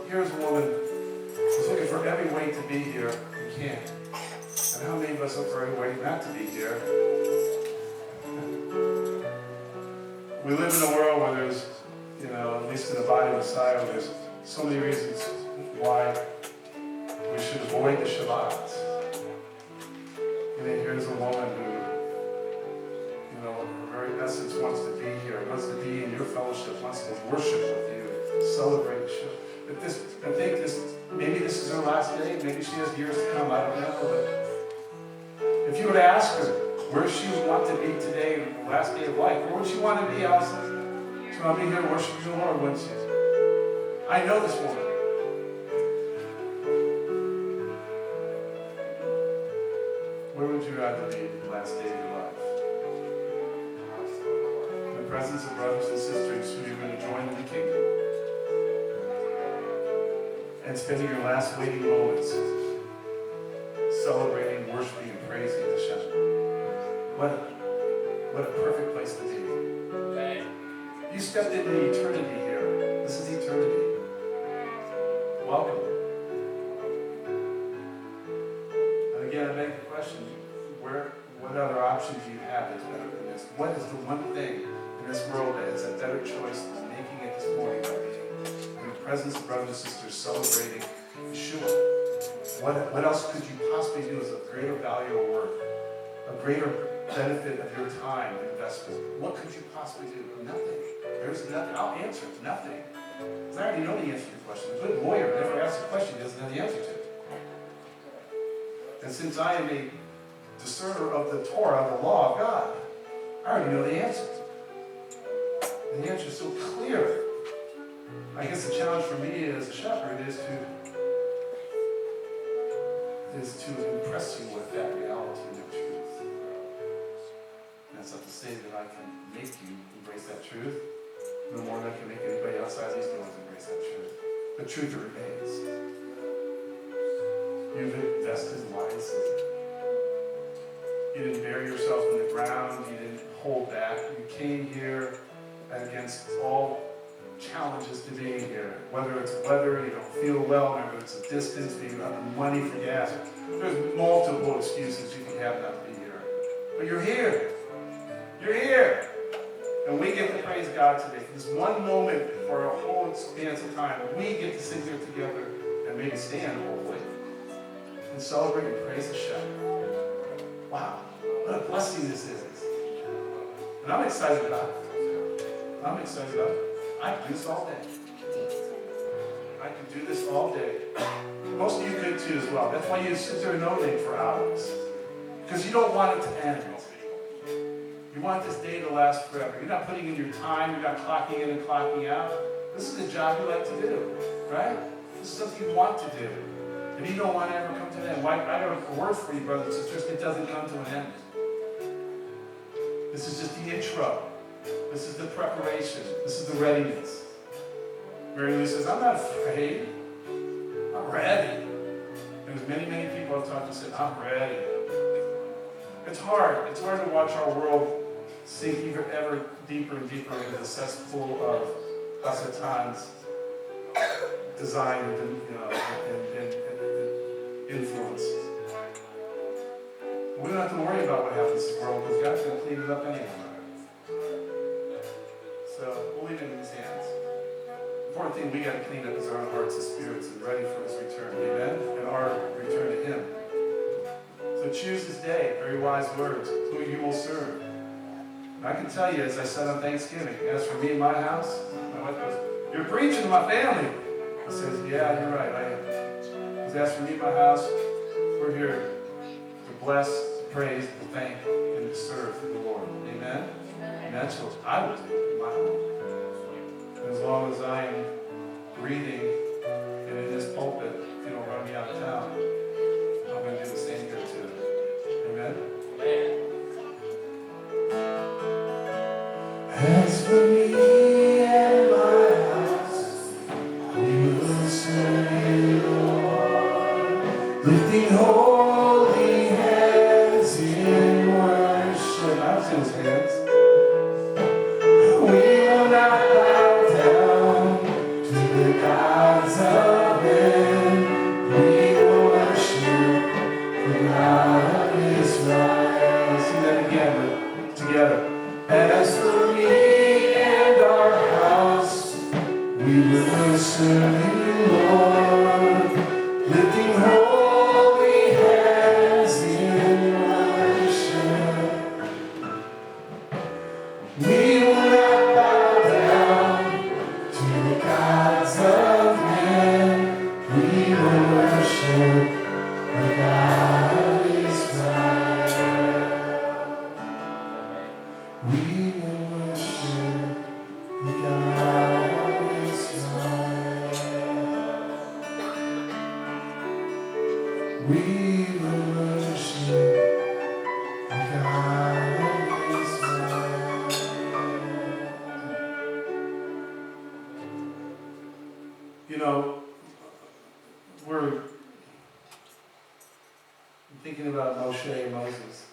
here's a woman who's looking for every way to be here and can't. And how many of us look for every way not to be here? We live in a world where there's, at least in the body of Messiah, there's so many reasons why we should avoid the Shabbat. And then here's a woman who, her very essence wants to be here, wants to be in your fellowship, wants to worship with you, celebrate you. But I think maybe this is her last day, maybe she has years to come, I don't know. But if you would ask her where she would want to be today, the last day of life, where would she want to be, Allison? She want to be here to worship the Lord, wouldn't she? I know this woman. Where would you rather be the last day of your life? In the presence of brothers and sisters who you're going to join in the kingdom. And spending your last waiting moments celebrating, worshiping, and praising Hashem. What a perfect place to be. You stepped into eternity here. This is eternity. Welcome. And again, I make the question, what other options do you have that's better than this? What is the one thing in this world that is a better choice than making it this morning by being in the presence of brothers and sisters celebrating Yeshua? What else could you possibly do as a greater value or worth? A greater benefit of your time investment? What could you possibly do? Nothing. There's nothing. I'll answer it. Nothing. Because I already know the answer to your question. A good lawyer never asks a question he doesn't know the answer to. And since I am a discerner of the Torah, the law of God, I already know the answer. And the answer is so clear. I guess the challenge for me as a shepherd is to impress you with that reality and that truth. And that's not to say that I can make you embrace that truth, no more than I can make anybody outside these doors embrace that truth. The truth remains. You've invested wisely. You didn't bury yourself in the ground. You didn't hold back. You came here against all challenges to being here. Whether it's weather, you don't feel well, whether it's a distance, you don't have the money for gas. There's multiple excuses you can have not to be here. But you're here. You're here. And we get to praise God today. For this one moment for a whole expanse of time, we get to sit here together and maybe stand, hopefully, and celebrate and praise Hashem. Wow, what a blessing this is. And I'm excited about it. I'm excited about it. I can do this all day. I can do this all day. Most of you could too as well. That's why you sit there and notate for hours. Because you don't want it to end. You want this day to last forever. You're not putting in your time. You're not clocking in and clocking out. This is a job you like to do, right? This is something you want to do. And you don't want to ever come to an end. I got a word for you, brothers and sisters. It doesn't come to an end. This is just the intro. This is the preparation. This is the readiness. Mary Lou says, I'm not afraid. I'm ready. There's many, many people I've talked to said, I'm ready. It's hard. It's hard to watch our world sink even ever deeper and deeper into the cesspool of Hasatan's design and influence. We don't have to worry about what happens to the world because God's going to clean it up anyway. So we'll leave it in His hands. The important thing we got to clean up is our own hearts and spirits and ready for His return. Amen? And our return to Him. So choose this day, very wise words, who you will serve. And I can tell you, as I said on Thanksgiving, as for me and my house, my wife goes, you're preaching to my family. I says, yeah, you're right, I am. Because as for me and my house, we're here to bless, to praise, to thank, and to serve the Lord. Amen? And that's what I will do in my home. And as long as I am breathing and in this pulpit, if you don't run me out of town, I'm going to do the same here too. Amen? As for me and my house, we will serve the Lord, lifting holy hands in worship. I was in His hands. We will not bow down to the gods of We worship God is right. You know, we're thinking about Moshe and Moses.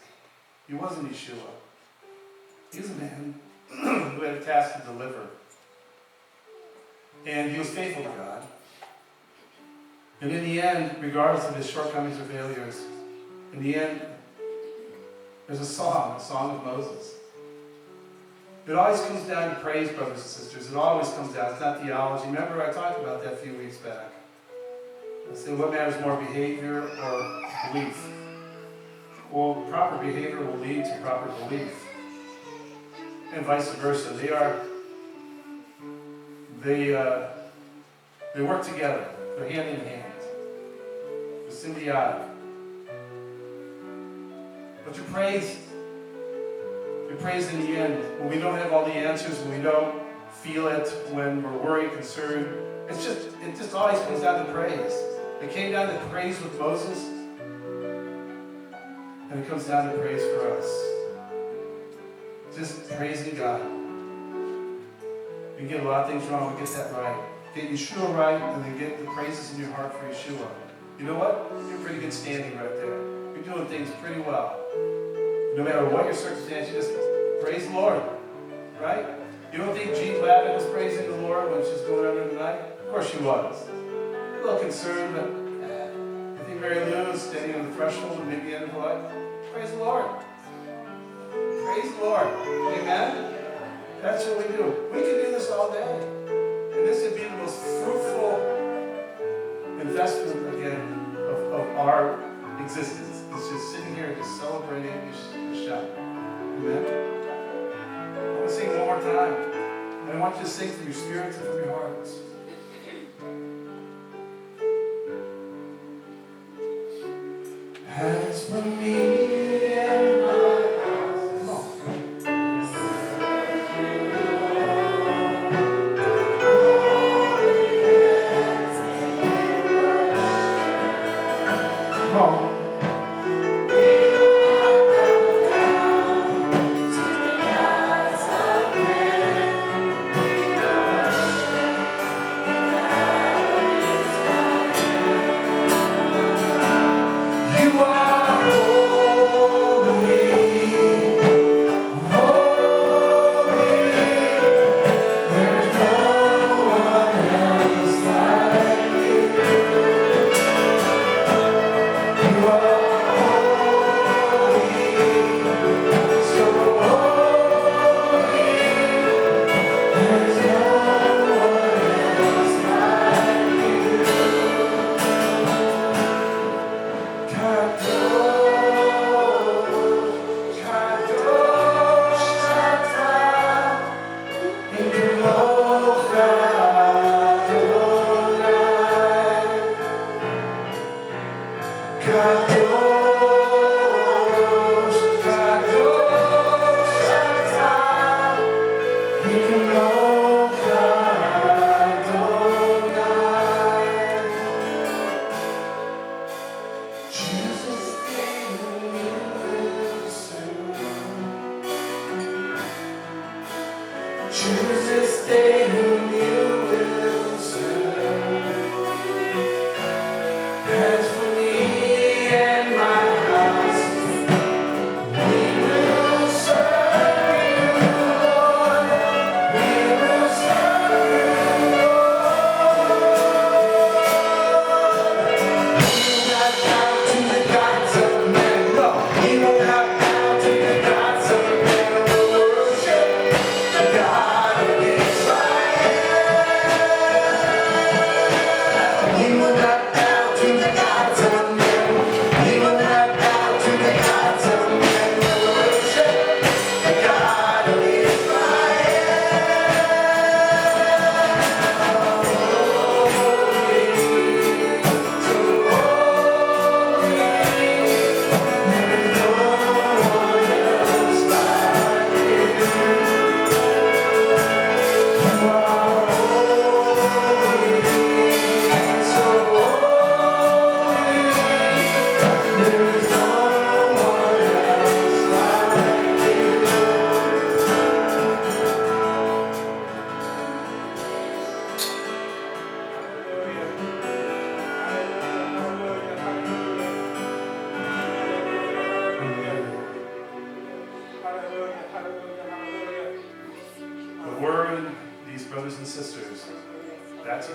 He wasn't Yeshua. He was a man who had a task to deliver. And he was faithful to God. And in the end, regardless of his shortcomings or failures, in the end, there's a song of Moses. It always comes down to praise, brothers and sisters. It always comes down. It's not theology. Remember, I talked about that a few weeks back. I said, what matters more, behavior or belief? Well, proper behavior will lead to proper belief. And vice versa. They work together. They're hand in hand. They're symbiotic. But your praise in the end, when we don't have all the answers, when we don't feel it, when we're worried, concerned, it just always comes down to praise. It came down to praise with Moses, and it comes down to praise for us. Just praising God. We get a lot of things wrong, we get that right. Get Yeshua right, and then get the praises in your heart for Yeshua. You know what? You're in pretty good standing right there. You're doing things pretty well. No matter what your circumstance, you just praise the Lord. Right? You don't think Jean Lavin was praising the Lord when she's going under the night? Of course she was. A little concerned, but I think Mary Lou is standing on the threshold and maybe end of life. Praise the Lord. Praise the Lord. Amen? That's what we do. We can do this all day. And this would be the most fruitful investment, again, of our existence. It's just sitting here and just celebrating Hashem. Amen? I want to sing one more time. And I want you to sing from your spirits and from your hearts. As for me and my house. Come on. You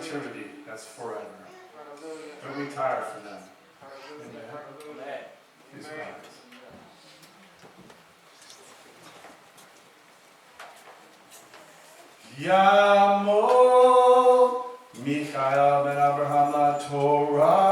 eternity. That's forever. Don't retire for them. Amen. Please rise. Yamo Michael ben Abraham la Torah.